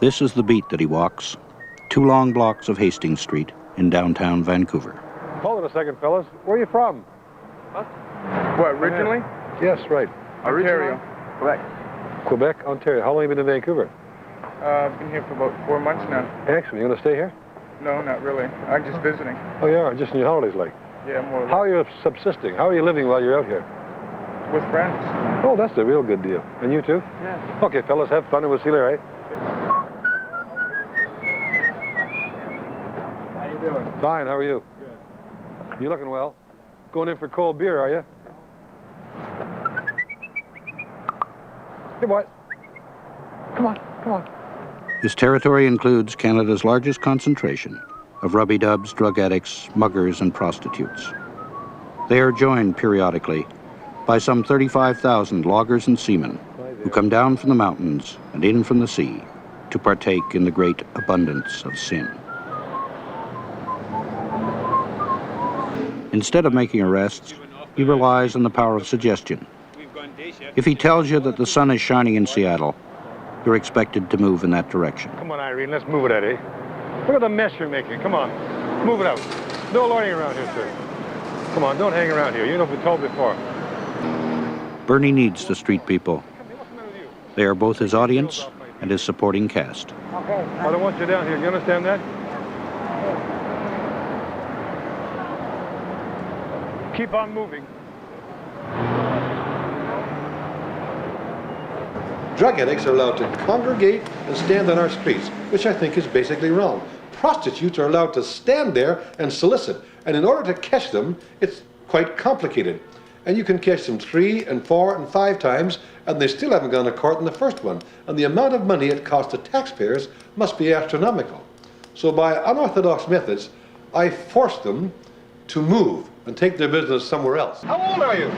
This is the beat that he walks. 2 long blocks of Hastings Street in downtown Vancouver. Hold it a second, fellas. Where are you from? What? What, originally? Yes, right. Ontario. Quebec. Quebec, Ontario. How long have you been in Vancouver? I've been here for about 4 months now. Excellent. You going to stay here? No, not really. I'm just visiting. Oh, you are? Just in your holidays, like? Yeah, more or less. How are you subsisting? How are you living while you're out here? With friends. Oh, that's a real good deal. And you too? Yeah. Okay, fellas, have fun and we'll see you later, right? How you doing? Fine, how are you? Good. You looking well? Going in for cold beer, are you? Hey, boys. Come on, come on. His territory includes Canada's largest concentration of rubby-dubs, drug addicts, muggers, and prostitutes. They are joined periodically by some 35,000 loggers and seamen who come down from the mountains and in from the sea to partake in the great abundance of sin. Instead of making arrests, he relies on the power of suggestion. If he tells you that the sun is shining in Seattle, you're expected to move in that direction. Come on, Irene, let's move it out, eh? Look at the mess you're making. Come on, move it out. No loitering around here, sir. Come on, don't hang around here. You know what we told before. Bernie needs the street people. They are both his audience and his supporting cast. Okay. I don't want you down here. You understand that? Keep on moving. Drug addicts are allowed to congregate and stand on our streets, which I think is basically wrong. Prostitutes are allowed to stand there and solicit, and in order to catch them, it's quite complicated. And you can catch them 3 and 4 and 5 times, and they still haven't gone to court in the first one. And the amount of money it costs the taxpayers must be astronomical. So by unorthodox methods, I force them to move and take their business somewhere else. How old are you?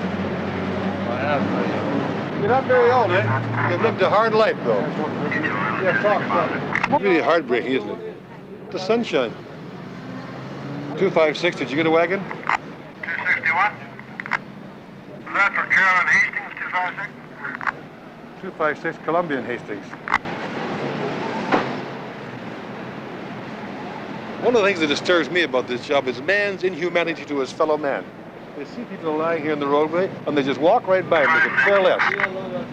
You're not very old, eh? You've lived a hard life, though. Yeah, talk. Really heartbreaking, isn't it? The sunshine. 256, did you get a wagon? 261. Is that for Carolyn Hastings, 256? 256, Columbian Hastings. One of the things that disturbs me about this job is man's inhumanity to his fellow man. They see people lying here in the roadway, and they just walk right by them. They could care less.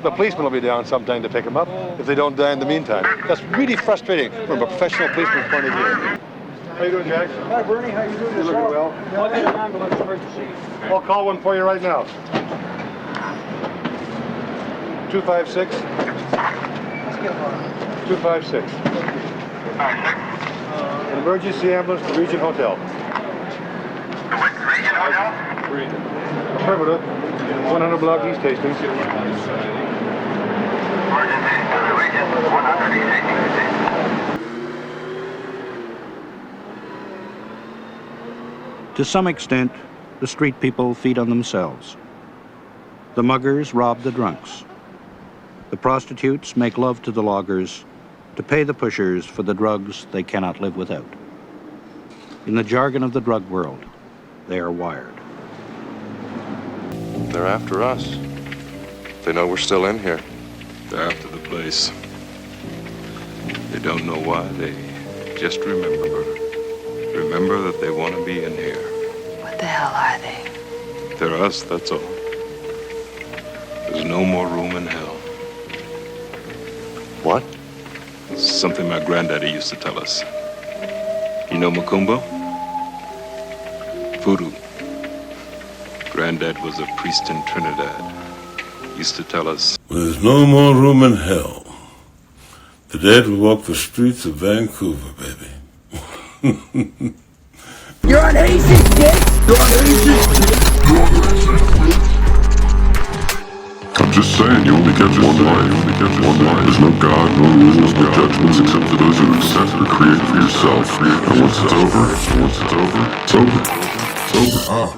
The policeman will be down sometime to pick them up if they don't die in the meantime. That's really frustrating from a professional policeman's point of view. How you doing, Jack? Hi, Bernie. How you doing? You looking well? I'll get an ambulance emergency. I'll call one for you right now. 256. Let's get one. 256. An emergency ambulance to Regent Hotel. Region Hotel? Affirmative. 100 block East Hastings. Emergency to the Region 100 East Hastings. To some extent, the street people feed on themselves. The muggers rob the drunks. The prostitutes make love to the loggers to pay the pushers for the drugs they cannot live without. In the jargon of the drug world, they are wired. They're after us. They know we're still in here. They're after the place. They don't know why, they just remember. Remember that they want to be in here. What the hell are they? They're us, that's all. There's no more room in hell. What? Something my granddaddy used to tell us. You know Macumba? Voodoo. Granddad was a priest in Trinidad. Used to tell us, There's no more room in hell. The dead will walk the streets of Vancouver, baby. You're on Hastings, kid! You're on Hastings! I'm just saying, you only get one life. There's no God, no rules, no judgments except for those who accept or create for yourself. And once it's over, it's over. It's over.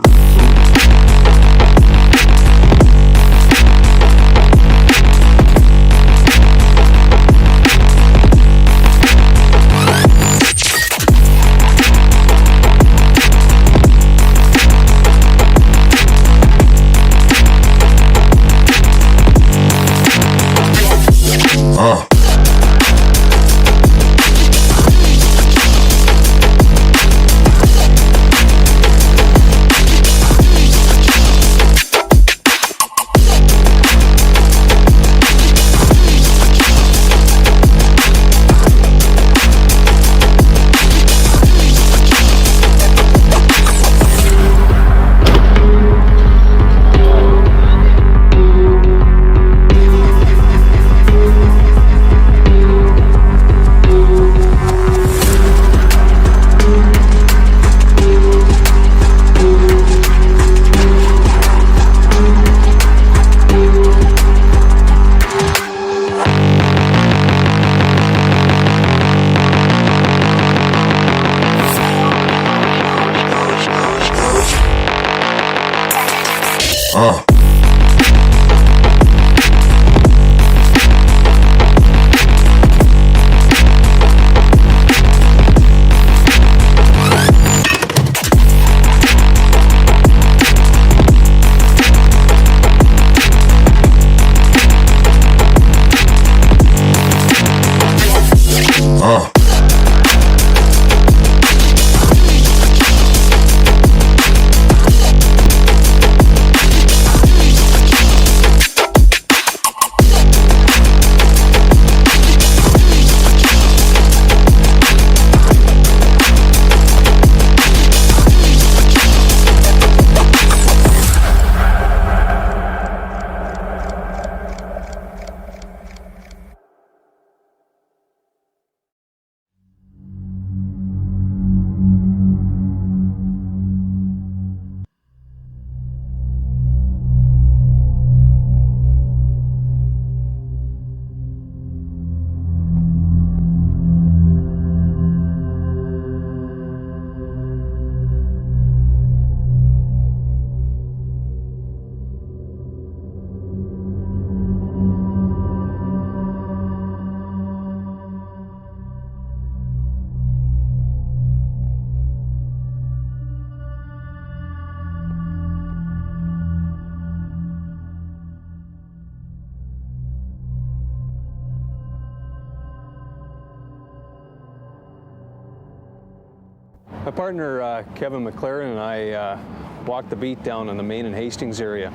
My partner Kevin McLaren and I walk the beat down in the Main and Hastings area.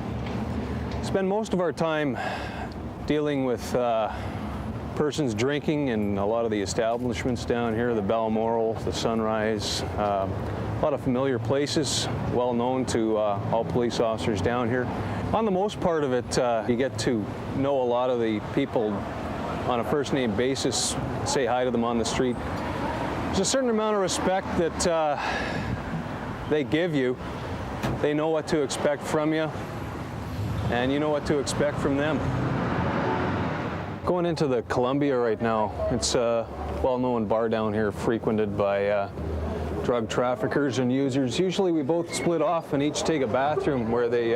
Spend most of our time dealing with persons drinking in a lot of the establishments down here, the Balmoral, the Sunrise, a lot of familiar places, well known to all police officers down here. On the most part of it, you get to know a lot of the people on a first name basis, say hi to them on the street. There's a certain amount of respect that they give you. They know what to expect from you, and you know what to expect from them. Going into the Columbia right now, it's a well-known bar down here frequented by drug traffickers and users. Usually we both split off and each take a bathroom where they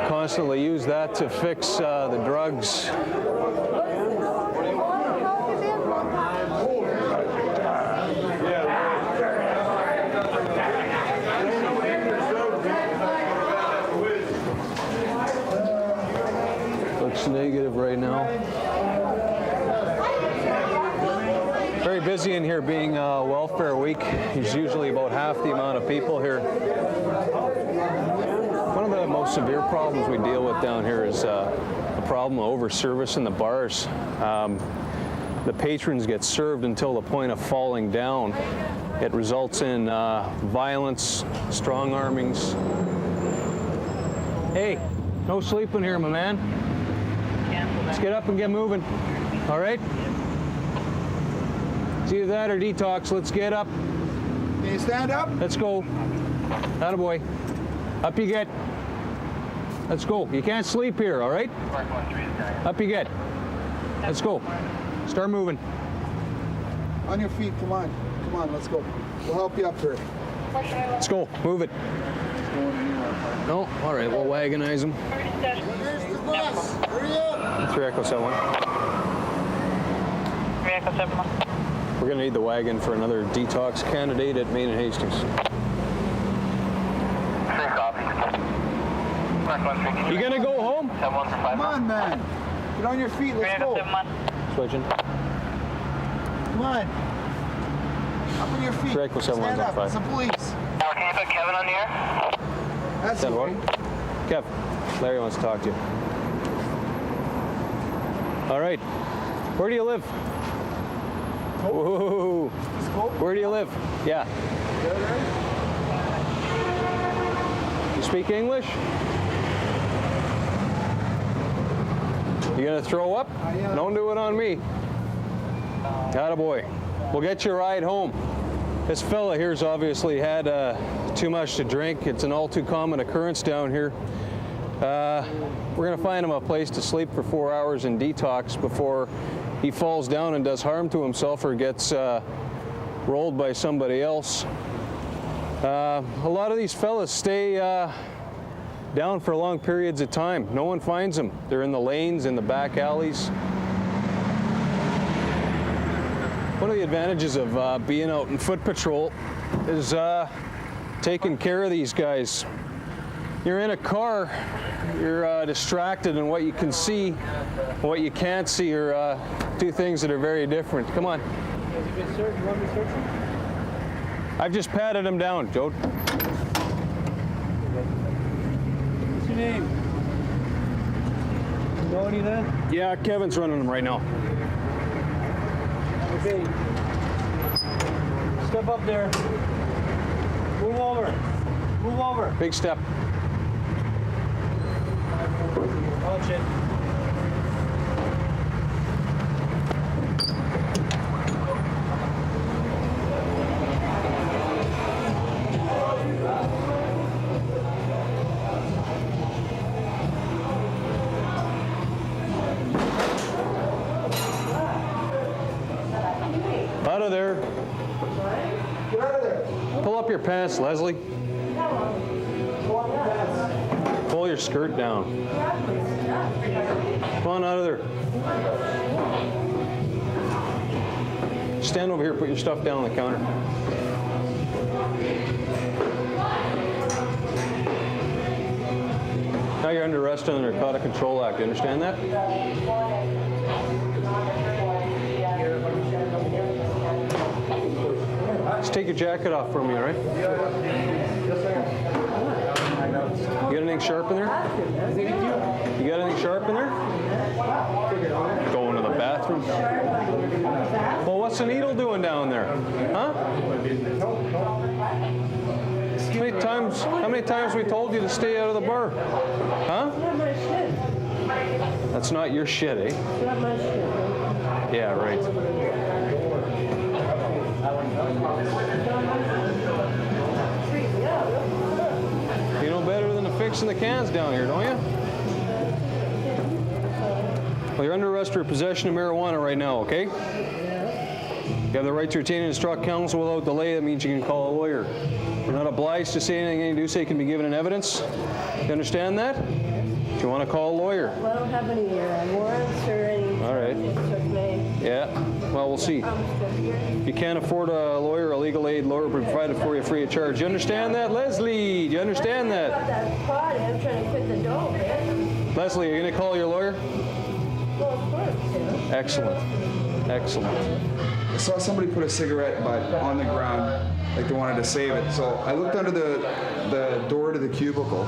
constantly use that to fix the drugs. Looks negative right now. Very busy in here, being welfare week. There's usually about half the amount of people here. One of the most severe problems we deal with down here is the problem of over-service in the bars. The patrons get served until the point of falling down. It results in violence, strong armings. Hey, no sleeping here, my man. Let's get up and get moving. All right? It's either that or detox. Let's get up. Can you stand up? Let's go. Attaboy. Up you get. Let's go. You can't sleep here, all right? Up you get. Let's go. Start moving. On your feet, come on. Come on, let's go. We'll help you up here. Let's go. Move it. No? All right, we'll wagonize him. Where's the bus? Hurry up! 3 Echo 71. 3 Echo 71. We're going to need the wagon for another detox candidate at Main and Hastings. You going to go home? Come on, man. Get on your feet, let's go. Switching. Come on. Up on your feet. 3 Echo 71's Stand on up, fire. it's the police. Can you put Kevin on the air? That's Stand okay. Kev, Larry wants to talk to you. All right. Where do you live? Whoa. Where do you live? Yeah. You speak English? You gonna throw up? Don't do it on me. Attaboy. We'll get you a ride home. This fella here's obviously had too much to drink. It's an all too common occurrence down here. We're gonna find him a place to sleep for 4 hours in detox before he falls down and does harm to himself or gets rolled by somebody else. A lot of these fellas stay down for long periods of time. No one finds them. They're in the lanes, in the back alleys. One of the advantages of being out in foot patrol is taking care of these guys. You're in a car, you're distracted, and what you can see and what you can't see are two things that are very different. Come on. Has he been searched? You want me to search him? I've just patted him down, Joe. What's your name? You know any of that? Yeah, Kevin's running them right now. Okay. Step up there. Move over. Move over. Big step. Watch it. Out of there. Get out of there. Pull up your pants, Leslie. Pull your skirt down. Come on, out of there. Stand over here, put your stuff down on the counter. Now you're under arrest on the Narcotic Control Act. You understand that? Just take your jacket off for me, all right? You got anything sharp in there? You got anything sharp in there? Going to the bathroom? Well, what's the needle doing down there? Huh? How many times we told you to stay out of the bar? Huh? That's not your shit, eh? Yeah, right. You know better than to fixing the cans down here, don't you? Well, you're under arrest for possession of marijuana right now, okay? You have the right to retain and instruct counsel without delay. That means you can call a lawyer. You're not obliged to say anything you do say can be given in evidence. You understand that? If you want to call a lawyer. Well, I don't have any warrants or any. All right. Yeah. Well, we'll see. If you can't afford a lawyer, a legal aid lawyer will be provided for you free of charge. You understand that, Leslie? Do you understand that? That party, I'm trying to quit the dope, man. Leslie, are you going to call your lawyer? Well, of course, yeah. Excellent. Excellent. I saw somebody put a cigarette butt on the ground, like they wanted to save it. So I looked under the door to the cubicle,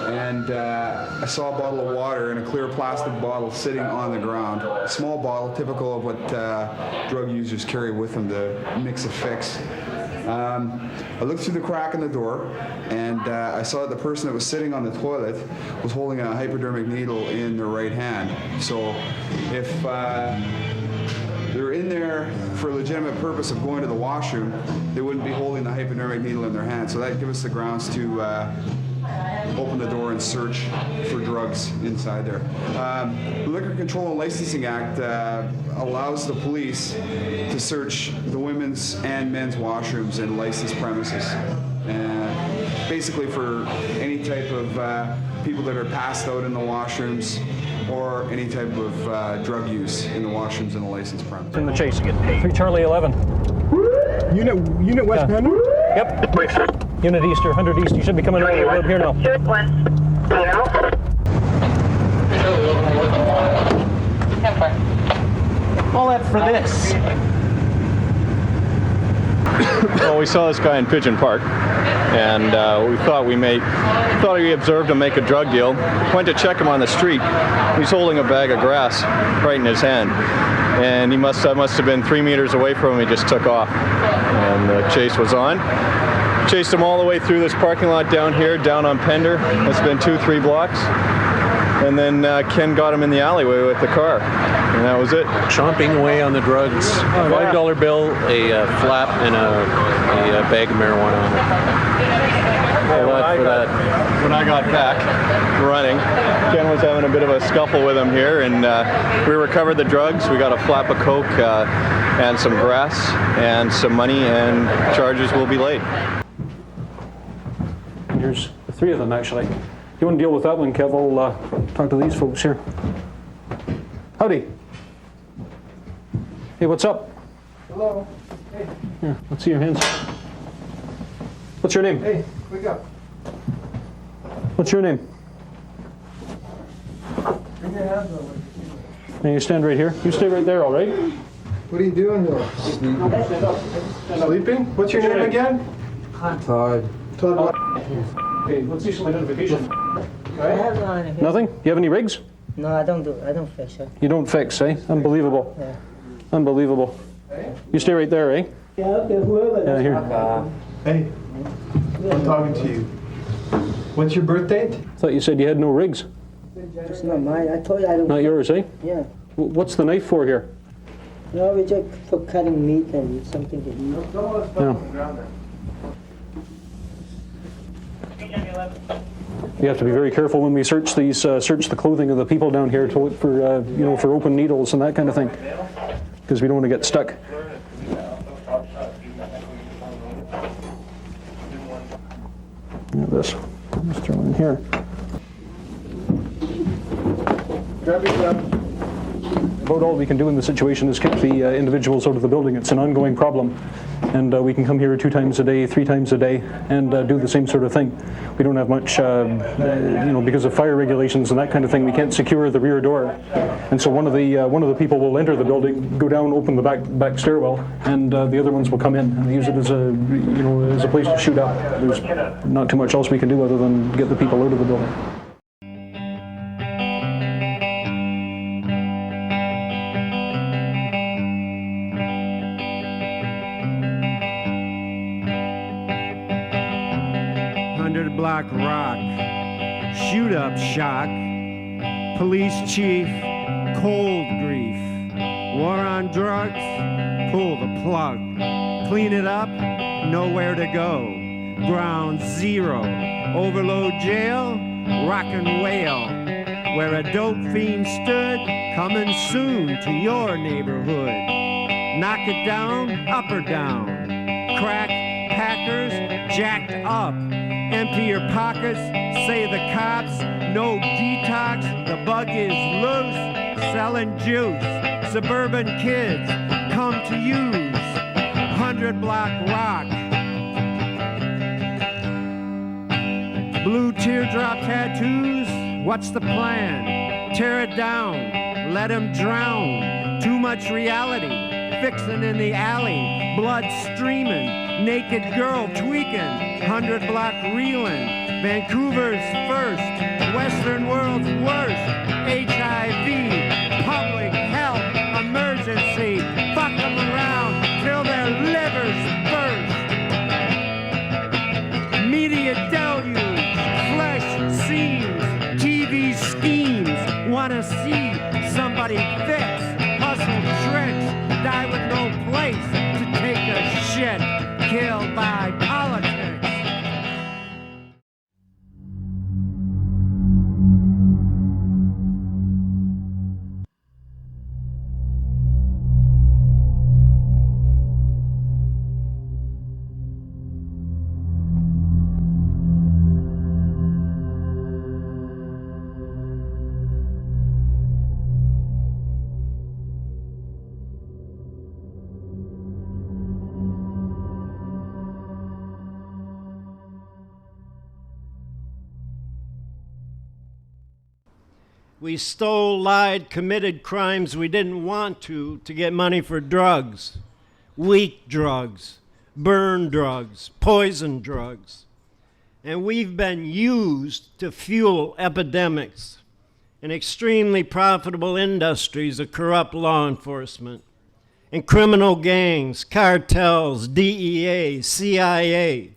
and I saw a bottle of water in a clear plastic bottle sitting on the ground. A small bottle, typical of what drug users carry with them to mix a fix. I looked through the crack in the door, and I saw that the person that was sitting on the toilet was holding a hypodermic needle in their right hand. So if they're in there for a legitimate purpose of going to the washroom, they wouldn't be holding the hypodermic needle in their hand. So that gives us the grounds to open the door and search for drugs inside there. The Liquor Control and Licensing Act allows the police to search the women's and men's washrooms in licensed premises. Basically for any type of people that are passed out in the washrooms or any type of drug use in the washrooms in the licensed premise. In the chase again. 3 Charlie 11. Unit West Pender? Yep. Unit East or 100 East. You should be coming right over here now. All that for this. Well, we saw this guy in Pigeon Park, and we thought we observed him make a drug deal. Went to check him on the street. He's holding a bag of grass right in his hand, and he must have been 3 meters away from him. He just took off, and the chase was on. Chased him all the way through this parking lot down here, down on Pender. It's been 2-3 blocks. And then Ken got him in the alleyway with the car. And that was it. Chomping away on the drugs. $5 bill, a flap, and a bag of marijuana on it. When I got back running, Ken was having a bit of a scuffle with him here, and we recovered the drugs. We got a flap of coke and some grass and some money, and charges will be laid. Here's the 3 of them, actually. If you want to deal with that one, Kev, I'll talk to these folks here. Howdy. Hey, what's up? Hello. Hey. Here, let's see your hands. What's your name? Hey, wake up. What's your name? Bring your hands over. Now you stand right here. You stay right there, all right? What are you doing here? Stand up. Sleeping? What's your name again? Todd. Todd what? Okay, let's see some identification. I have no idea. Nothing? Do you have any rigs? No, I don't fish. You don't fix, eh? Unbelievable. Yeah. Unbelievable. You stay right there, eh? Yeah, okay, whoever. Yeah, here. Hey, I'm talking to you. What's your birth date? Thought you said you had no rigs. It's not mine. I told you I don't. Not yours, eh? Yeah. What's the knife for here? No, we just for cutting meat and something to eat. Yeah. You have to be very careful when we search these, search the clothing of the people down here to look for, for open needles and that kind of thing, because we don't want to get stuck. This, let's throw in here. Grab your gun. About all we can do in the situation is kick the individuals out of the building. It's an ongoing problem. And we can come here 2 times a day, 3 times a day, and do the same sort of thing. We don't have much, because of fire regulations and that kind of thing, we can't secure the rear door. And so one of the people will enter the building, go down, open the back stairwell, and the other ones will come in and use it as a place to shoot up. There's not too much else we can do other than get the people out of the building. Block rock, shoot up shock, police chief, cold grief, war on drugs, pull the plug, clean it up, nowhere to go, ground zero, overload jail, rock and wail, where a dope fiend stood, coming soon to your neighborhood, knock it down, up or down, crack packers, jacked up. Empty your pockets, say the cops, no detox, the bug is loose, selling juice, suburban kids come to use, 100 block rock, blue teardrop tattoos, what's the plan? Tear it down, let him drown, too much reality, fixing in the alley, blood streaming, naked girl tweaking, 100 block reeling, Vancouver's first, Western world's worst, HIV, public health emergency, fuck them around till their livers burst. Media deluge, flesh scenes, TV schemes, wanna see somebody fix, hustle tricks, die with no place to take a shit, killed by politics. We stole, lied, committed crimes we didn't want to get money for drugs, weak drugs, burn drugs, poison drugs. And we've been used to fuel epidemics and extremely profitable industries of corrupt law enforcement and criminal gangs, cartels, DEA, CIA,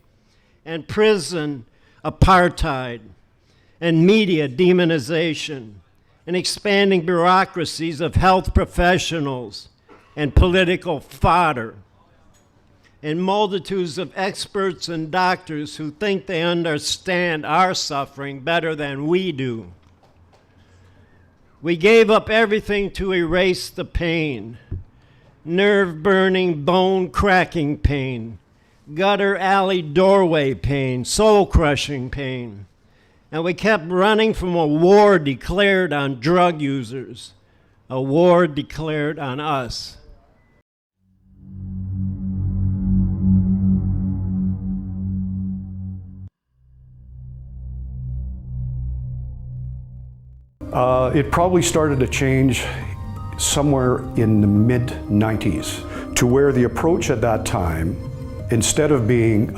and prison apartheid and media demonization, and expanding bureaucracies of health professionals and political fodder, and multitudes of experts and doctors who think they understand our suffering better than we do. We gave up everything to erase the pain, nerve-burning, bone-cracking pain, gutter alley doorway pain, soul-crushing pain. And we kept running from a war declared on drug users, a war declared on us. It probably started to change somewhere in the mid-90s, to where the approach at that time, instead of being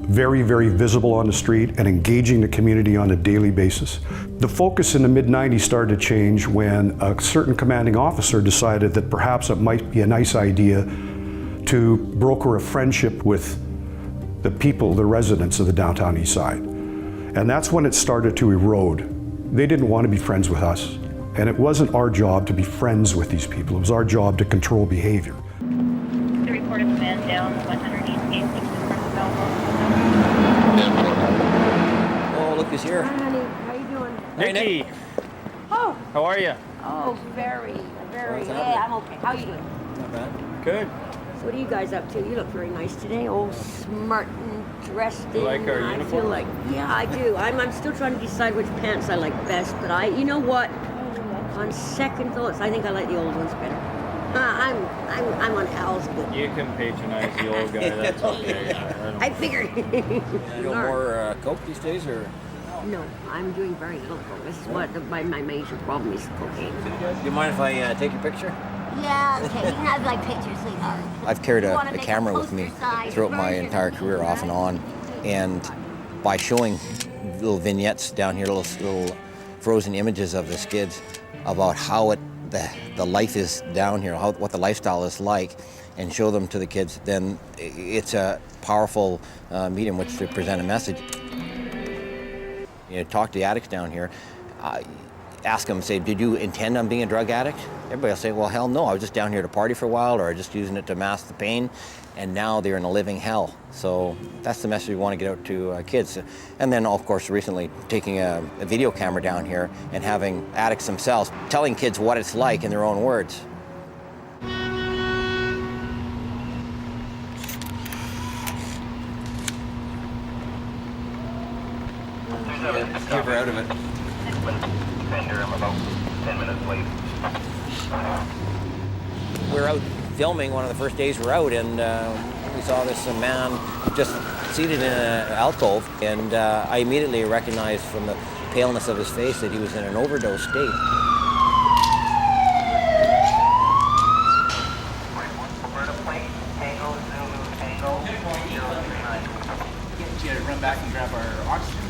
very, very visible on the street and engaging the community on a daily basis. The focus in the mid-90s started to change when a certain commanding officer decided that perhaps it might be a nice idea to broker a friendship with the people, the residents of the downtown Eastside. And that's when it started to erode. They didn't want to be friends with us, and it wasn't our job to be friends with these people. It was our job to control behavior. The report of the man down 100 East Gate, Oh, look who's here. Hi, honey. How you doing? Hey, Nick. Oh. How are you? Oh, very. Yeah, I'm okay. How you doing? Not bad. Good. So what are you guys up to? You look very nice today. Oh, smart and dressed in. You like our I uniforms? feel like, yeah, I do. I'm still trying to decide which pants I like best, but you know what? On second thoughts, I think I like the old ones better. I'm on Al's good. You can patronize the old guy, that's okay. I figured. You know more coke these days, or? No, I'm doing very little coke. This is what my major problem is, cocaine. Do you mind if I take your picture? Yeah, okay. You can have my picture, sweetheart. I've carried a camera with me throughout my entire career, off and on, and by showing little vignettes down here, little frozen images of the skids about how the life is down here, what the lifestyle is like, and show them to the kids, then it's a powerful medium which to present a message. You know, talk to the addicts down here, ask them, say, did you intend on being a drug addict? Everybody will say, well, hell no, I was just down here to party for a while, or just using it to mask the pain, and now they're in a living hell. So that's the message we want to get out to kids. And then, of course, recently taking a video camera down here and having addicts themselves telling kids what it's like in their own words. Give her out of it. I'm about 10 minutes late. We're out filming one of the first days we're out, and we saw this man just seated in an alcove, and I immediately recognized from the paleness of his face that he was in an overdose state. Get you to run back and grab our oxygen.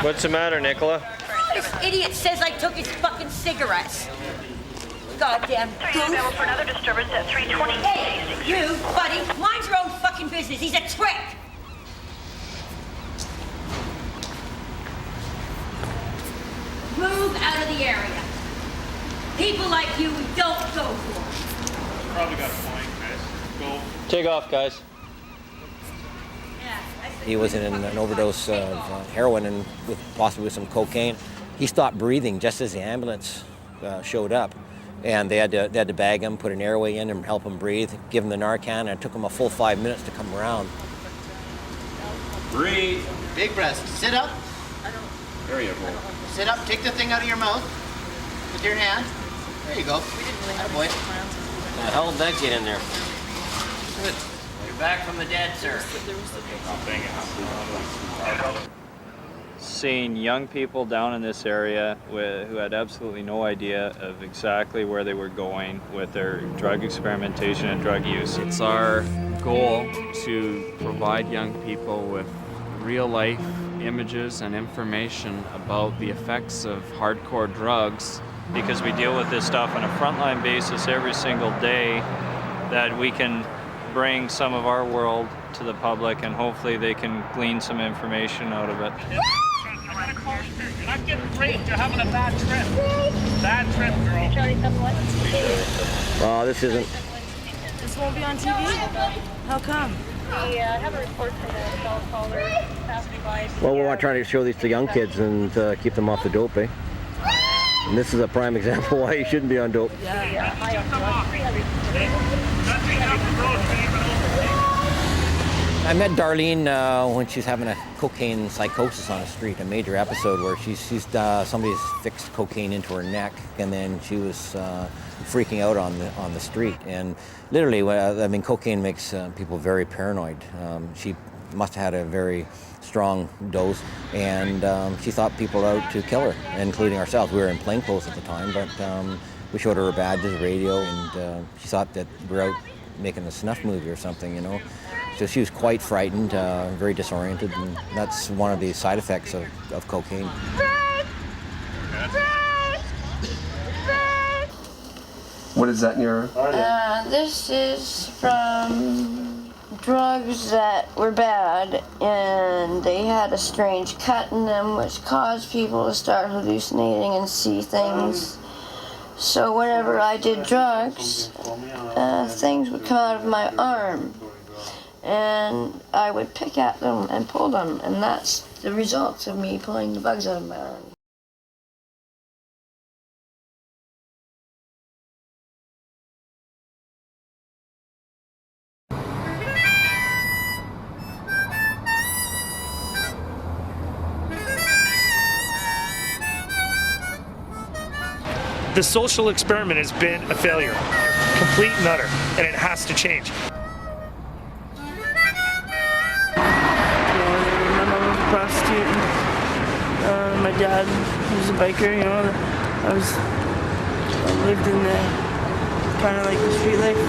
What's the matter, Nicola? This idiot says I took his fucking cigarettes. Goddamn goof. For another disturbance at 320. Hey, you, buddy, mind your own fucking business. He's a trick. Move out of the area. People like you, we don't go for. Probably got a point, guys. Go. Take off, guys. He was in an overdose of heroin and possibly with some cocaine. He stopped breathing just as the ambulance showed up. And they had to bag him, put an airway in and help him breathe, give him the Narcan, and it took him a full 5 minutes to come around. Breathe. Big breaths. Sit up. There you go. Sit up. Take the thing out of your mouth with your hand. There you go. Atta boy. How did that get in there? Good. You're back from the dead, sir. Seeing young people down in this area who had absolutely no idea of exactly where they were going with their drug experimentation and drug use. It's our goal to provide young people with real-life images and information about the effects of hardcore drugs. Because we deal with this stuff on a frontline basis every single day, that we can bring some of our world to the public, and hopefully they can glean some information out of it. You're not getting raped, you're having a bad trip. Bad trip, girl. Oh, this isn't. This won't be on TV? How come? We have a report from a cell caller passing by. Well, we're trying to show these to young kids and keep them off the dope, eh? And this is a prime example why you shouldn't be on dope. I met Darlene when she was having a cocaine psychosis on the street, a major episode where somebody's fixed cocaine into her neck, and then she was freaking out on the street. And literally, I mean, cocaine makes people very paranoid. She must have had a very strong dose, and she thought people were out to kill her, including ourselves. We were in plainclothes at the time, but we showed her badges, radio, and she thought that we were out making a snuff movie or something, you know. So she was quite frightened, very disoriented, and that's one of the side effects of cocaine. What is that in your... This is from drugs that were bad, and they had a strange cut in them which caused people to start hallucinating and see things. So whenever I did drugs, things would come out of my arm, and I would pick at them and pull them, and that's the result of me pulling the bugs out of my arm. The social experiment has been a failure, complete and utter, and it has to change. My mom was a prostitute, and my dad was a biker. I lived in the kind of like the street life.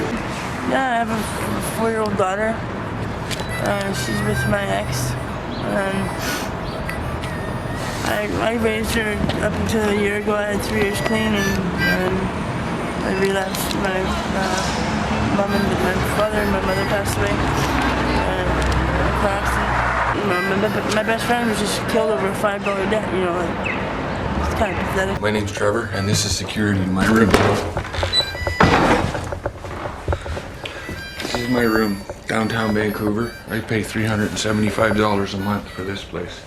Yeah, I have a 4-year-old daughter. She's with my ex, and I raised her up until a year ago. I had 3 years clean, and I relapsed. My mom and my father and my mother passed away. My best friend was just killed over a $5 debt. It's kind of pathetic. My name's Trevor, and this is security in my room. This is my room, downtown Vancouver. I pay $375 a month for this place.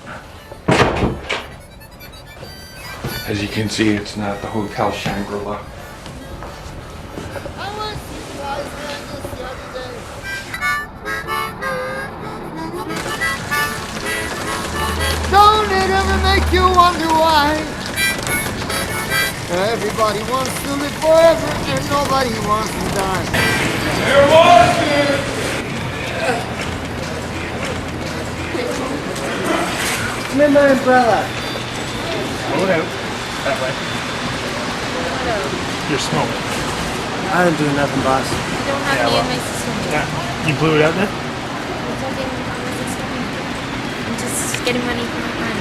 As you can see, it's not the Hotel Shangri-La. Don't it ever make you wonder why? Everybody wants to live forever and nobody wants to die. There was it! Give me my umbrella. Blow it out. That way. You're smoking. I didn't do nothing, boss. I don't have any of my system. Yeah. You blew it out then? I'm just getting money from my friend.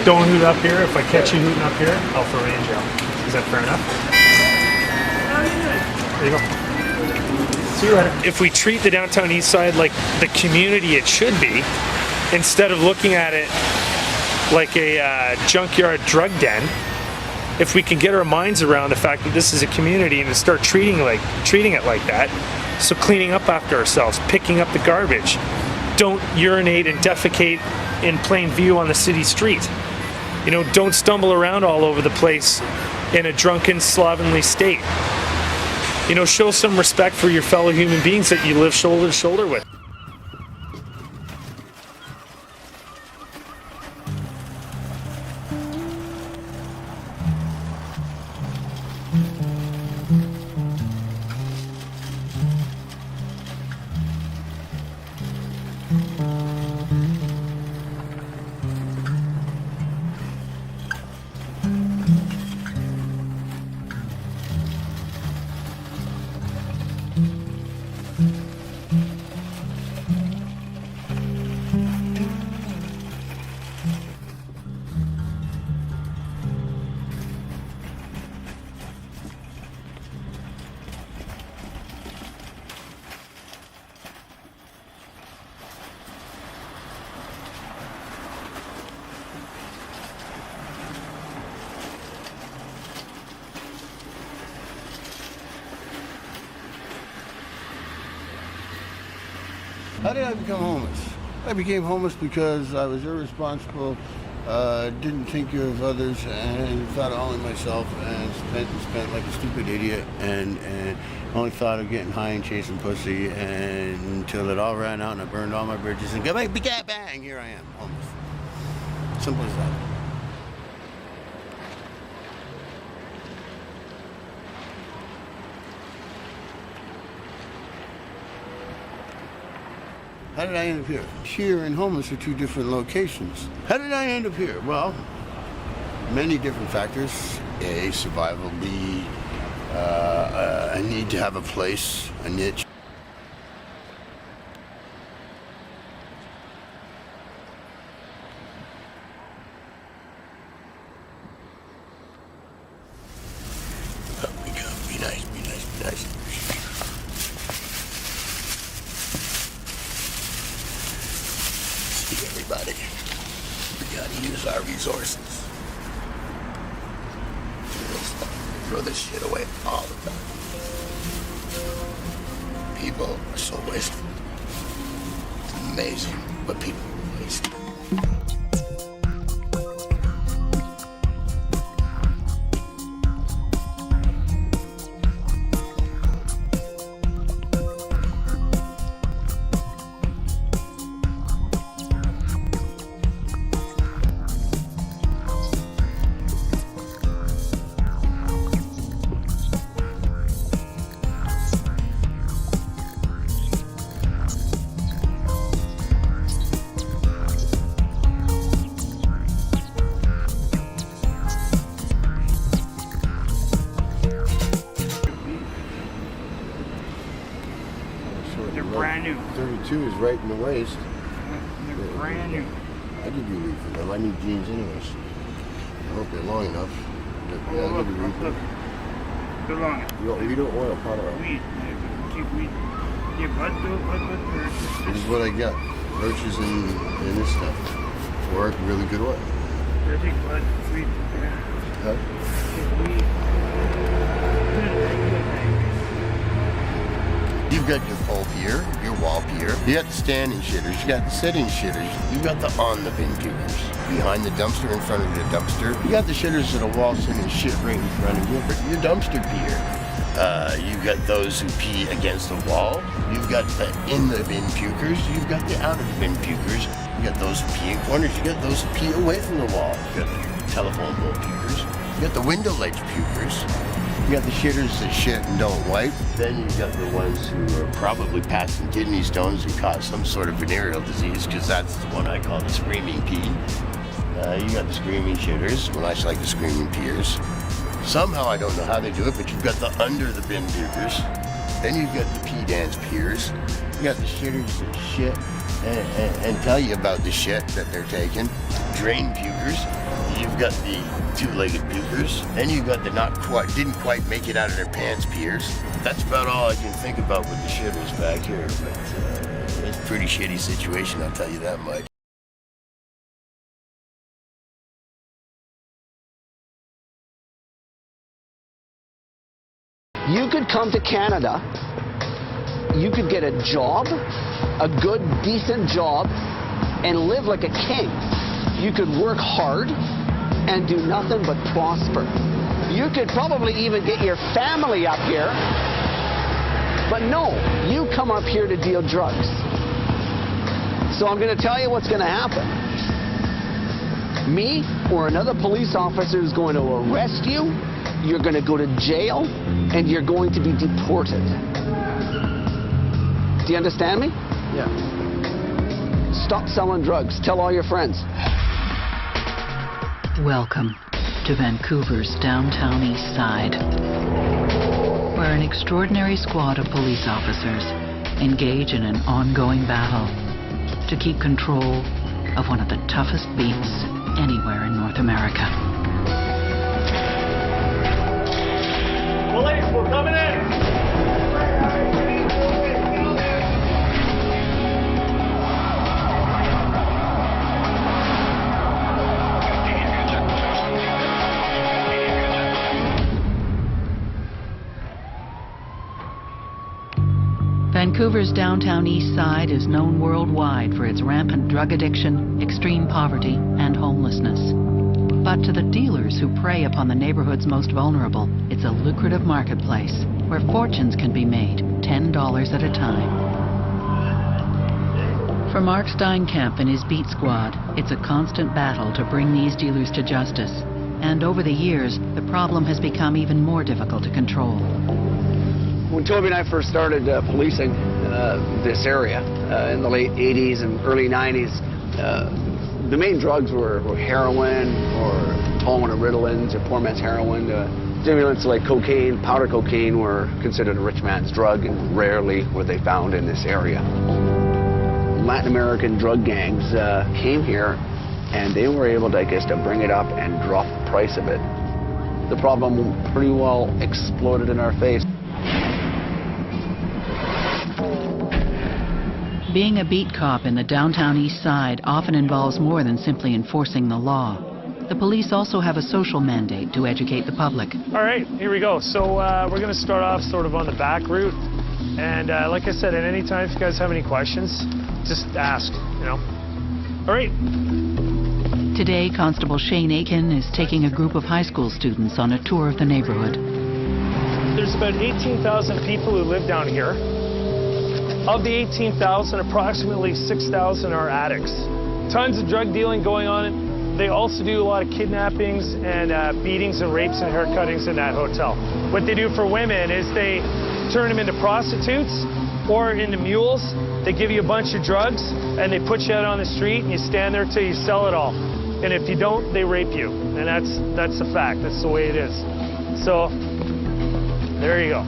Don't hoot up here. If I catch you hooting up here, I'll throw you in jail. Is that fair enough? There you go. See you later. If we treat the downtown Eastside like the community it should be, instead of looking at it like a junkyard drug den, if we can get our minds around the fact that this is a community and to start treating it like that, so cleaning up after ourselves, picking up the garbage, don't urinate and defecate in plain view on the city street. Don't stumble around all over the place in a drunken, slovenly state. Show some respect for your fellow human beings that you live shoulder to shoulder with. How did I become homeless? I became homeless because I was irresponsible, didn't think of others, and thought of only myself, and spent like a stupid idiot, and only thought of getting high and chasing pussy, and until it all ran out and I burned all my bridges, and bang, here I am, homeless. Simple as that. How did I end up here? Here and homeless are two different locations. How did I end up here? Well, many different factors. A, survival. B, a need to have a place, a niche. Be nice, be nice, be nice. Everybody, we gotta use our resources. Throw this shit away all the time. People are so wasteful. It's amazing what people waste. brand new. 32 is right in the waist. They're brand new. I give you a read for them. I need jeans anyways. I hope they're long enough. Yeah, I'll give you a read for them. They're long enough. You don't oil, powder oil. Weed. Keep weed. Yeah, what? This is what I got. Roaches and this stuff. Or really good oil. I think what? Weed. Huh? You've got your pole pier, your wall pier. You got the standing shitters. You got the sitting shitters. You got the on the bin pukers. Behind the dumpster, in front of the dumpster. You got the shitters that will waltz in and shit right in front of you. Your dumpster pier. You've got those who pee against the wall. You've got the in the bin pukers. You've got the out of the bin pukers. You got those who pee in corners. You got those who pee away from the wall. You got the telephone pole pukers. You got the window ledge pukers. You got the shitters that shit and don't wipe. Then you got the ones who are probably passing kidney stones and cause some sort of venereal disease, because that's the one I call the screaming pee. You got the screaming shitters, well, I like the screaming peers. Somehow, I don't know how they do it, but you've got the under the bin pukers. Then you've got the pee dance peers. You got the shitters that shit and tell you about the shit that they're taking. Drain pukers. You've got the two-legged pukers. Then you've got the didn't quite make it out of their pants peers. That's about all I can think about with the shitters back here, but it's a pretty shitty situation, I'll tell you that much. You could come to Canada, you could get a job, a good, decent job, and live like a king. You could work hard and do nothing but prosper. You could probably even get your family up here, but no, you come up here to deal drugs. So I'm going to tell you what's going to happen. Me or another police officer is going to arrest you, you're going to go to jail, and you're going to be deported. Do you understand me? Yeah. Stop selling drugs. Tell all your friends. Welcome to Vancouver's downtown Eastside, where an extraordinary squad of police officers engage in an ongoing battle to keep control of one of the toughest beats anywhere in North America. Police, we're coming in! Vancouver's downtown east side is known worldwide for its rampant drug addiction, extreme poverty, and homelessness. But to the dealers who prey upon the neighborhood's most vulnerable, it's a lucrative marketplace where fortunes can be made, $10 at a time. For Mark Steinkamp and his beat squad, it's a constant battle to bring these dealers to justice. And over the years, the problem has become even more difficult to control. When Toby and I first started policing this area in the late 80s and early 90s, the main drugs were heroin or Tolman or Ritalins or poor man's heroin. Stimulants like cocaine, powder cocaine were considered a rich man's drug and rarely were they found in this area. Latin American drug gangs came here and they were able to, I guess, to bring it up and drop the price of it. The problem pretty well exploded in our face. Being a beat cop in the downtown east side often involves more than simply enforcing the law. The police also have a social mandate to educate the public. All right, here we go. So we're going to start off sort of on the back route. And like I said, at any time, if you guys have any questions, just ask, you know. All right. Today, Constable Shane Aiken is taking a group of high school students on a tour of the neighborhood. There's about 18,000 people who live down here. Of the 18,000, approximately 6,000 are addicts. Tons of drug dealing going on. They also do a lot of kidnappings and beatings and rapes and haircuttings in that hotel. What they do for women is they turn them into prostitutes or into mules. They give you a bunch of drugs and they put you out on the street and you stand there till you sell it all. And if you don't, they rape you. And that's the fact. That's the way it is. So, there you go.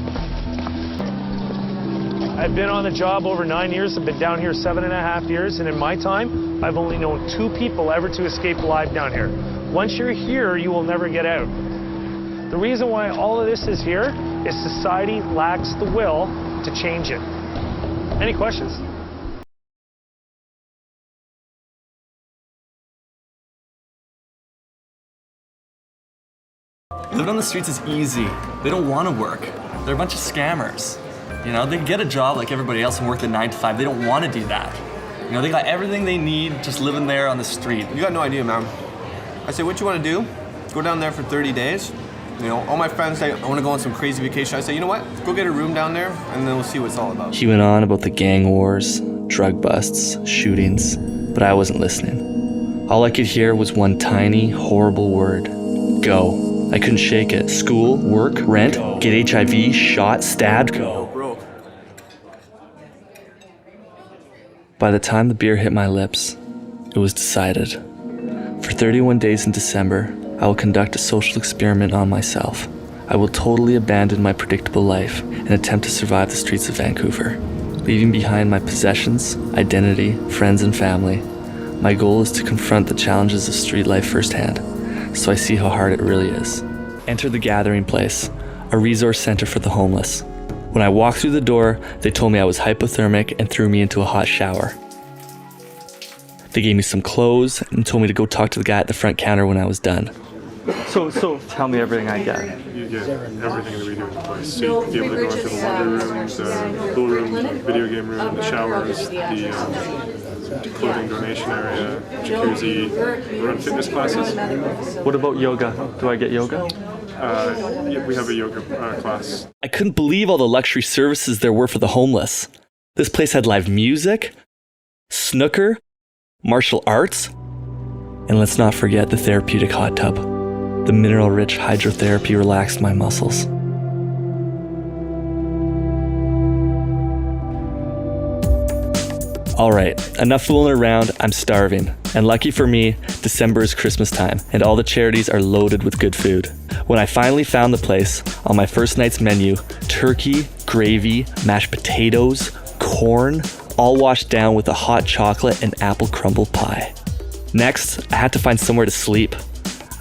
I've been on the job over 9 years. I've been down here 7.5 years, and in my time, I've only known 2 people ever to escape alive down here. Once you're here, you will never get out. The reason why all of this is here is society lacks the will to change it. Any questions? Living on the streets is easy. They don't want to work. They're a bunch of scammers. You know, they can get a job like everybody else and work the 9 to 5. They don't want to do that. You know, they got everything they need just living there on the street. You got no idea, man. I say, what you want to do? Go down there for 30 days. You know, all my friends say, I want to go on some crazy vacation. I say, you know what? Go get a room down there, and then we'll see what it's all about. He went on about the gang wars, drug busts, shootings, but I wasn't listening. All I could hear was one tiny, horrible word: go. I couldn't shake it. School, work, rent, get HIV, shot, stabbed. Go. Bro. By the time the beer hit my lips, it was decided. For 31 days in December, I will conduct a social experiment on myself. I will totally abandon my predictable life and attempt to survive the streets of Vancouver, leaving behind my possessions, identity, friends, and family. My goal is to confront the challenges of street life firsthand, so I see how hard it really is. Enter the gathering place, a resource center for the homeless. When I walked through the door, they told me I was hypothermic and threw me into a hot shower. They gave me some clothes and told me to go talk to the guy at the front counter when I was done. So tell me everything I get. You get everything that we do in the place. So you'll be able to go into the laundry rooms, the pool room, the video game room, the showers, the clothing donation area, jacuzzi, we run fitness classes. What about yoga? Do I get yoga? Yeah, we have a yoga class. I couldn't believe all the luxury services there were for the homeless. This place had live music, snooker, martial arts, and let's not forget the therapeutic hot tub. The mineral-rich hydrotherapy relaxed my muscles. Alright, enough fooling around, I'm starving. And lucky for me, December is Christmas time, and all the charities are loaded with good food. When I finally found the place, on my first night's menu, turkey, gravy, mashed potatoes, corn, all washed down with a hot chocolate and apple crumble pie. Next, I had to find somewhere to sleep.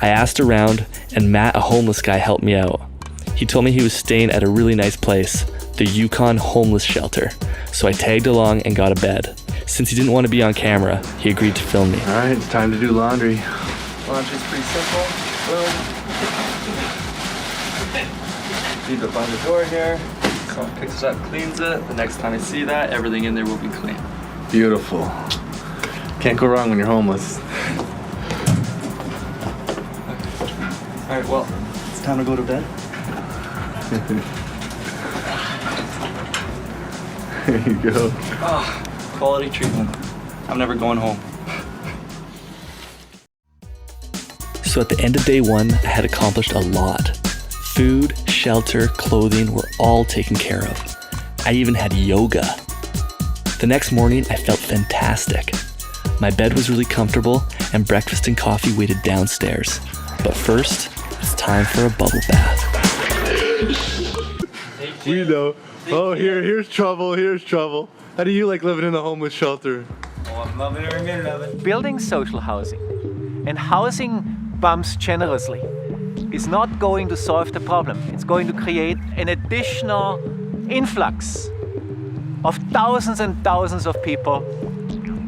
I asked around, and Matt, a homeless guy, helped me out. He told me he was staying at a really nice place, the Yukon Homeless Shelter, so I tagged along and got a bed. Since he didn't want to be on camera, he agreed to film me. Alright, it's time to do laundry. Laundry's pretty simple. Boom. Leave it by the door here. Someone picks it up, cleans it. The next time I see that, everything in there will be clean. Beautiful. Can't go wrong when you're homeless. Alright, well, it's time to go to bed. There you go. Oh, quality treatment. I'm never going home. So at the end of day one, I had accomplished a lot. Food, shelter, clothing were all taken care of. I even had yoga. The next morning, I felt fantastic. My bed was really comfortable, and breakfast and coffee waited downstairs. But first, it's time for a bubble bath. We know. Oh, here's trouble. Here's trouble. How do you like living in a homeless shelter? Oh, I'm loving every minute of it. Building social housing and housing bumps generously is not going to solve the problem. It's going to create an additional influx of thousands and thousands of people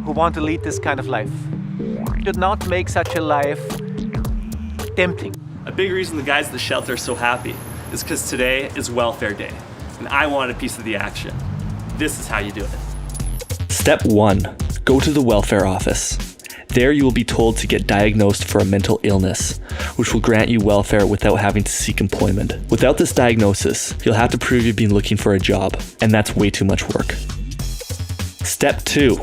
who want to lead this kind of life. Do not make such a life tempting. A big reason the guys at the shelter are so happy is because today is welfare day, and I wanted a piece of the action. This is how you do it. Step 1. Go to the welfare office. There you will be told to get diagnosed for a mental illness, which will grant you welfare without having to seek employment. Without this diagnosis, you'll have to prove you've been looking for a job, and that's way too much work. Step 2.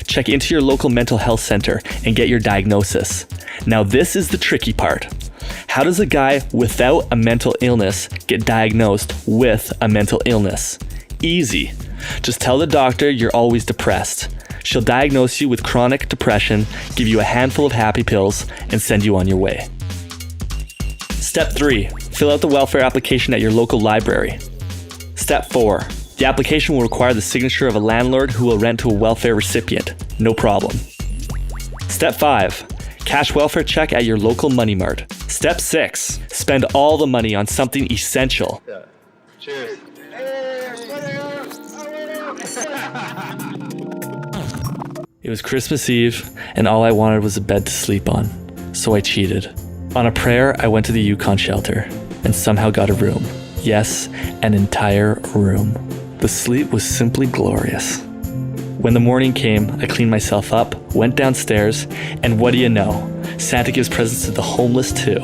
Check into your local mental health center and get your diagnosis. Now this is the tricky part. How does a guy without a mental illness get diagnosed with a mental illness? Easy. Just tell the doctor you're always depressed. She'll diagnose you with chronic depression, give you a handful of happy pills, and send you on your way. Step 3. Fill out the welfare application at your local library. Step 4. The application will require the signature of a landlord who will rent to a welfare recipient. No problem. Step 5. Cash welfare check at your local money mart. Step 6. Spend all the money on something essential. Yeah. Cheers. It was Christmas Eve, and all I wanted was a bed to sleep on. So I cheated. On a prayer, I went to the Yukon shelter and somehow got a room. Yes, an entire room. The sleep was simply glorious. When the morning came, I cleaned myself up, went downstairs, and what do you know? Santa gives presents to the homeless too.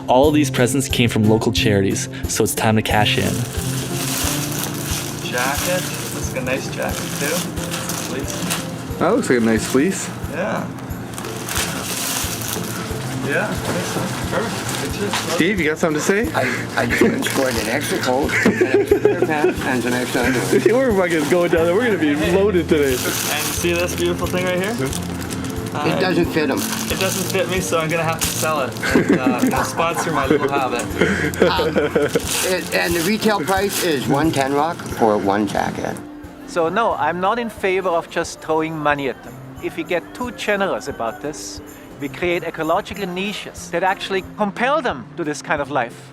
All of these presents came from local charities, so it's time to cash in. Jacket. Looks like a nice jacket too. Fleece. That looks like a nice fleece. Yeah. Yeah. Perfect. Steve, you got something to say? I just scored an extra coat, an extra pants, and some extra underwear. We're fucking going down there. We're gonna be loaded today. And see this beautiful thing right here? It doesn't fit him. It doesn't fit me, so I'm gonna have to sell it. And, sponsor my little habit. And the retail price is $110 rock for one jacket. So no, I'm not in favor of just throwing money at them. If we get too generous about this, we create ecological niches that actually compel them to this kind of life.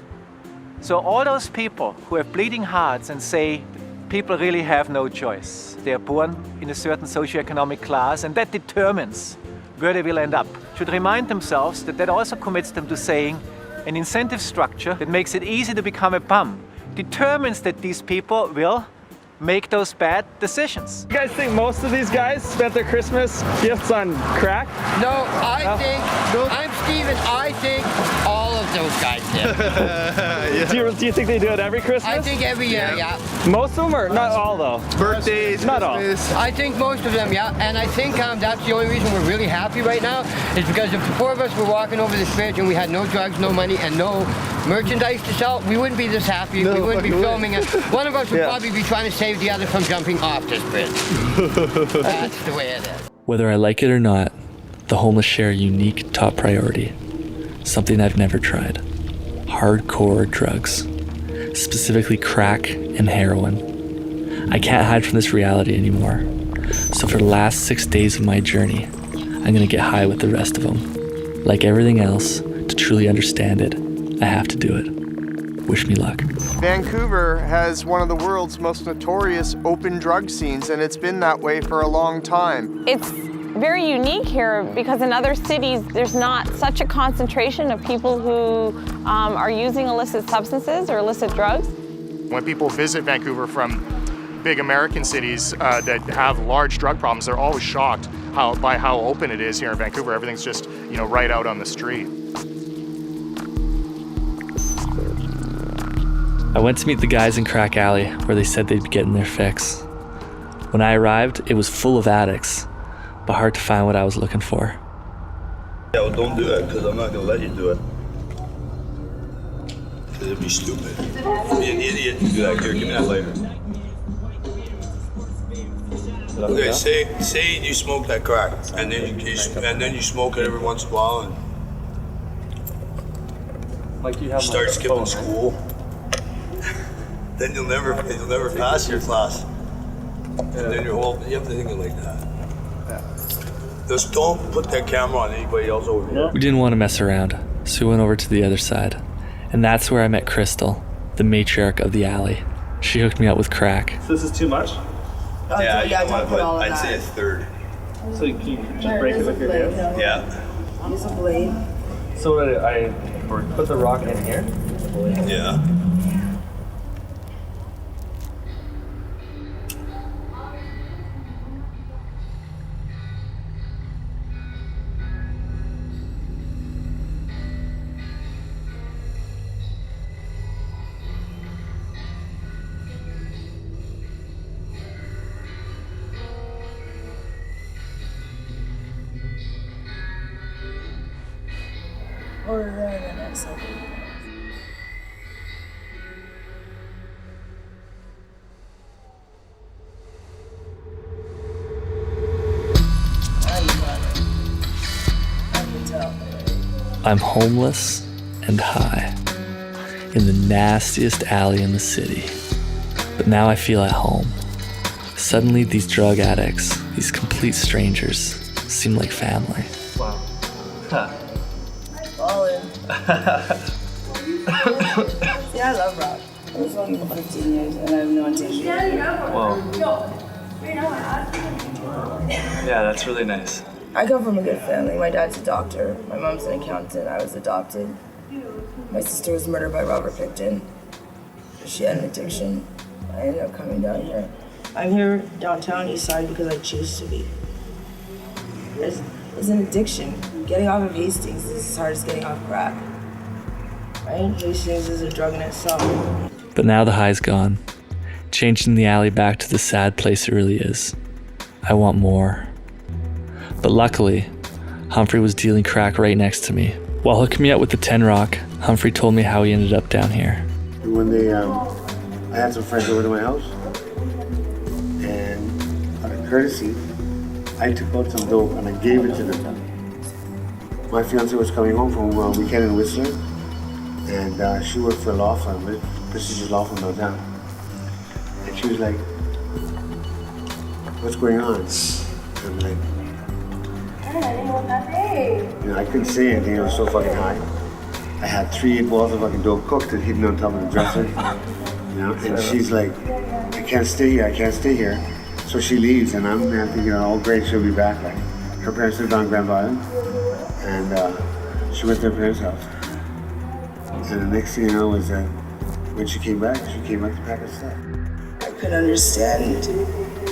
So all those people who have bleeding hearts and say people really have no choice, they are born in a certain socioeconomic class and that determines where they will end up, should remind themselves that that also commits them to saying an incentive structure that makes it easy to become a bum determines that these people will make those bad decisions. You guys think most of these guys spent their Christmas gifts on crack? No, I'm Steven, I think all of those guys did. Yeah. Do you think they do it every Christmas? I think every year, yeah. Most of them, or not all though? Birthdays, not all. I think most of them, yeah. And I think that's the only reason we're really happy right now is because if the four of us were walking over this bridge and we had no drugs, no money, and no merchandise to sell, we wouldn't be this happy. No, we wouldn't be filming it. One of us would Yeah. probably be trying to save the other from jumping off this bridge. That's the way it is. Whether I like it or not, the homeless share a unique top priority. Something I've never tried. Hardcore drugs. Specifically crack and heroin. I can't hide from this reality anymore. So for the last 6 days of my journey, I'm gonna get high with the rest of them. Like everything else, to truly understand it, I have to do it. Wish me luck. Vancouver has one of the world's most notorious open drug scenes, and it's been that way for a long time. It's very unique here because in other cities, there's not such a concentration of people who are using illicit substances or illicit drugs. When people visit Vancouver from big American cities that have large drug problems, they're always shocked by how open it is here in Vancouver. Everything's just, right out on the street. I went to meet the guys in Crack Alley where they said they'd be getting their fix. When I arrived, it was full of addicts, but hard to find what I was looking for. Yeah, well, don't do it, because I'm not going to let you do it. Because it'd be stupid. You'd be an idiot to do that. Here, give me that lighter. Okay, say you smoke that crack, and then you smoke it every once in a while, and like you have start skipping school. Then you'll never pass your class. And then you have to think it like that. Just don't put that camera on anybody else over here. We didn't want to mess around, so we went over to the other side. And that's where I met Crystal, the matriarch of the alley. She hooked me up with crack. So this is too much? Yeah, don't put all of I'd say a third. So you can just break it with your hands? Yeah. Use a blade. So I put the rock in here? Yeah. Or the next level. I'm homeless and high in the nastiest alley in the city. But now I feel at home. Suddenly, these drug addicts, these complete strangers, seem like family. Wow. Huh. Yeah, I love rock. I was only for 15 years and I have no intention. Whoa. Yeah, that's really nice. I come from a good family. My dad's a doctor. My mom's an accountant. I was adopted. My sister was murdered by Robert Pickton. She had an addiction. I ended up coming down here. I'm here downtown Eastside because I choose to be. It's an addiction. Getting off of Hastings is as hard as getting off crack. Right? Hastings is a drug in itself. But now the high's gone, changing the alley back to the sad place it really is. I want more. But luckily, Humphrey was dealing crack right next to me. While hooking me up with the 10 Rock, Humphrey told me how he ended up down here. One day, I had some friends over to my house, and out of courtesy, I took out some dope and I gave it to them. My fiance was coming home from a weekend in Whistler, and she worked for a law firm, a prestigious law firm downtown. And she was like, "What's going on?" And I'm like, I couldn't say anything, I was so fucking high. I had 3 balls of fucking dope cooked and hidden on top of the dresser. And she's like, I can't stay here. So she leaves, and I'm thinking, oh great, she'll be back. Like, her parents lived on Grand Island, and she went to her parents' house. And the next thing you know was that when she came back to pack her stuff. I could understand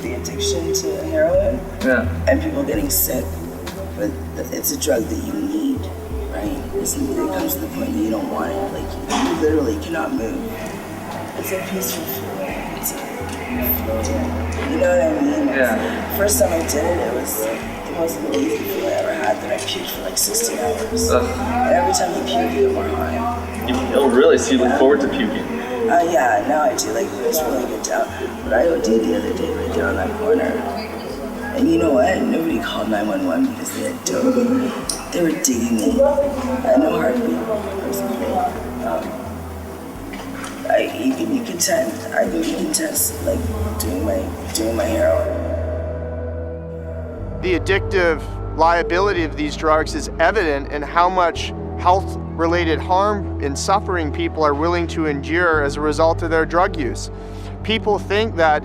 the addiction to heroin and people getting sick, but it's a drug that you need, right? It comes to the point that you don't want it. Like, you literally cannot move. It's a peaceful feeling. It's a floating. You know what I mean? Yeah. First time I did it, it was the most amazing feeling I ever had, that I puked for like 16 hours. And every time you puke, you get more high. Oh, really? So you look forward to puking? Yeah, now I do. Like, it was really good down. But I OD'd the other day right there on that corner. And you know what? Nobody called 911 because they had dope. They were digging me. I had no heartbeat. It was great. You can test like doing my heroin. The addictive liability of these drugs is evident in how much health-related harm and suffering people are willing to endure as a result of their drug use. People think that,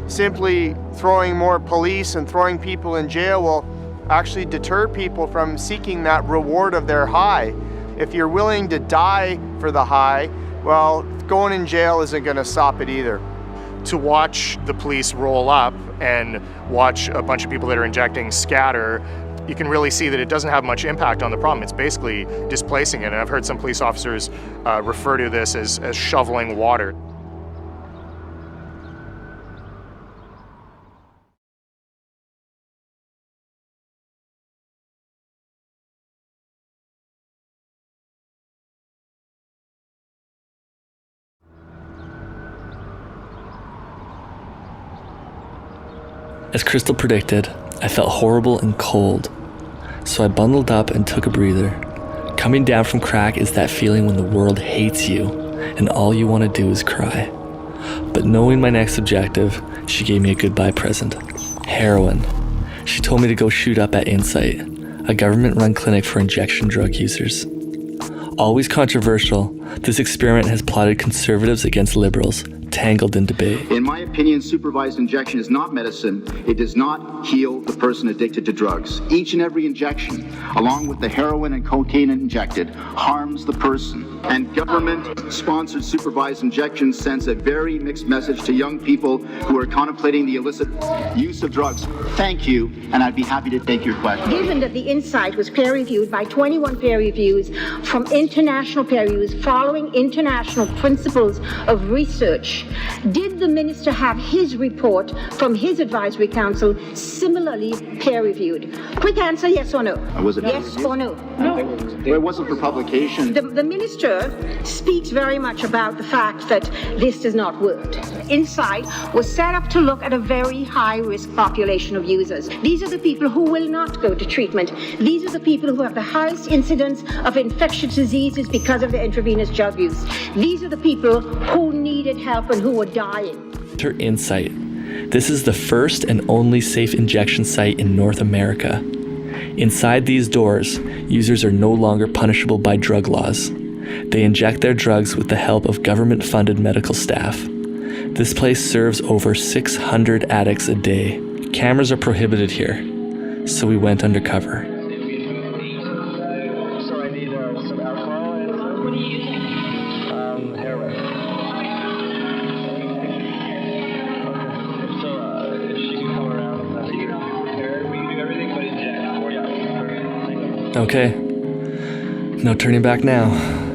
simply throwing more police and throwing people in jail will actually deter people from seeking that reward of their high. If you're willing to die for the high, well, going in jail isn't going to stop it either. To watch the police roll up and watch a bunch of people that are injecting scatter, you can really see that it doesn't have much impact on the problem. It's basically displacing it. And I've heard some police officers refer to this as shoveling water. As Crystal predicted, I felt horrible and cold, so I bundled up and took a breather. Coming down from crack is that feeling when the world hates you and all you want to do is cry. But knowing my next objective, she gave me a goodbye present. Heroin. She told me to go shoot up at Insight, a government-run clinic for injection drug users. Always controversial, this experiment has plotted conservatives against liberals, tangled in debate. In my opinion, supervised injection is not medicine. It does not heal the person addicted to drugs. Each and every injection, along with the heroin and cocaine injected, harms the person. And government-sponsored supervised injection sends a very mixed message to young people who are contemplating the illicit use of drugs. Thank you, and I'd be happy to take your question. Given that the Insight was peer-reviewed by 21 peer reviews from international peer reviews following international principles of research, did the minister have his report from his advisory council similarly peer-reviewed? Quick answer, yes or no? Was it yes or no? No. It wasn't for publication. The minister speaks very much about the fact that this does not work. Inside was set up to look at a very high-risk population of users. These are the people who will not go to treatment. These are the people who have the highest incidence of infectious diseases because of their intravenous drug use. These are the people who needed help and who were dying. Enter Insight. This is the first and only safe injection site in North America. Inside these doors, users are no longer punishable by drug laws. They inject their drugs with the help of government-funded medical staff. This place serves over 600 addicts a day. Cameras are prohibited here, so we went undercover. Okay, no turning back now.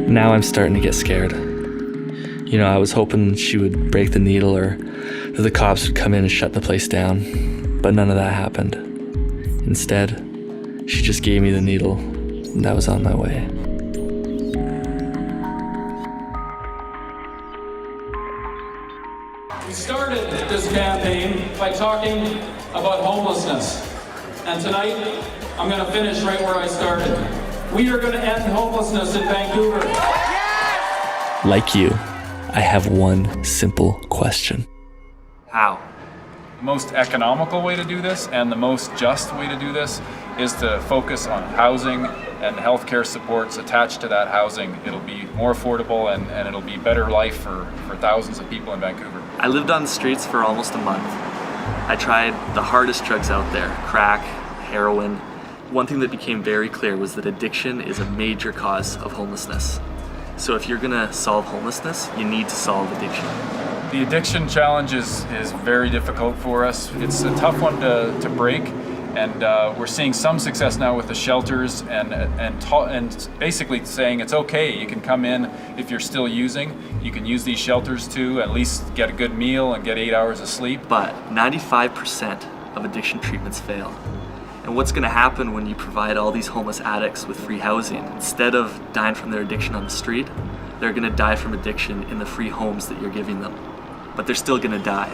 Now I'm starting to get scared. You know, I was hoping she would break the needle or that the cops would come in and shut the place down, but none of that happened. Instead, she just gave me the needle, and I was on my way. We started this campaign by talking about homelessness, and tonight I'm going to finish right where I started. We are going to end homelessness in Vancouver. Like you, I have one simple question. How? The most economical way to do this and the most just way to do this is to focus on housing and healthcare supports attached to that housing. It'll be more affordable and it'll be better life for thousands of people in Vancouver. I lived on the streets for almost a month. I tried the hardest drugs out there, crack, heroin. One thing that became very clear was that addiction is a major cause of homelessness. So if you're gonna solve homelessness, you need to solve addiction. The addiction challenge is very difficult for us. It's a tough one to break, and we're seeing some success now with the shelters and basically saying it's okay, you can come in if you're still using. You can use these shelters to at least get a good meal and get 8 hours of sleep. But 95% of addiction treatments fail. And what's going to happen when you provide all these homeless addicts with free housing? Instead of dying from their addiction on the street, they're going to die from addiction in the free homes that you're giving them. But they're still going to die.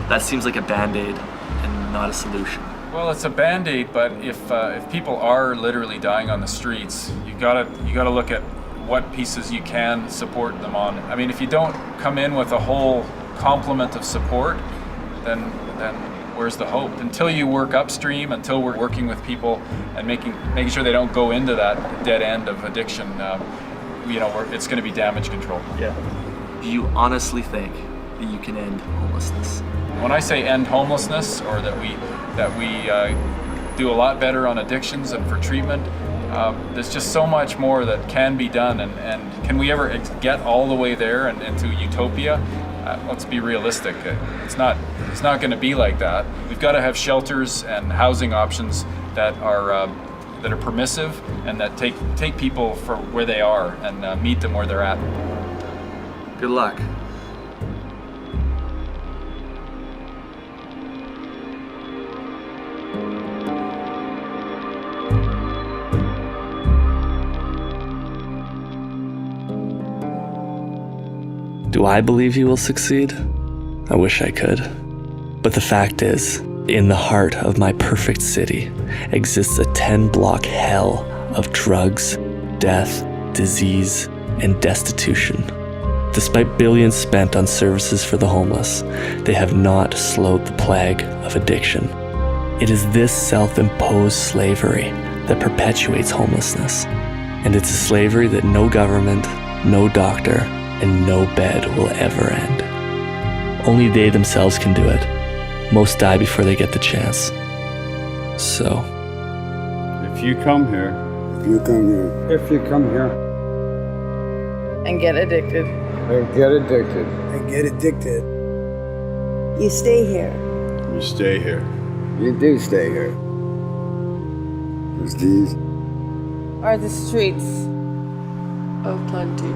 That seems like a Band-Aid and not a solution. Well, it's a Band-Aid, but if people are literally dying on the streets, you gotta look at what pieces you can support them on. I mean, if you don't come in with a whole complement of support, then where's the hope? Until you work upstream, until we're working with people and making sure they don't go into that dead end of addiction, it's going to be damage control. Yeah. Do you honestly think that you can end homelessness? When I say end homelessness, or that we do a lot better on addictions and for treatment, there's just so much more that can be done. And can we ever get all the way there and into utopia? Let's be realistic. It's not going to be like that. We've got to have shelters and housing options that are permissive and that take people for where they are and meet them where they're at. Good luck. Do I believe he will succeed? I wish I could. But the fact is, in the heart of my perfect city exists a 10-block hell of drugs, death, disease, and destitution. Despite billions spent on services for the homeless, they have not slowed the plague of addiction. It is this self-imposed slavery that perpetuates homelessness. And it's a slavery that no government, no doctor, and no bed will ever end. Only they themselves can do it. Most die before they get the chance. So, if you come here, and get addicted, you stay here. you stay here. You do stay here. 'Cause these are the streets of plenty.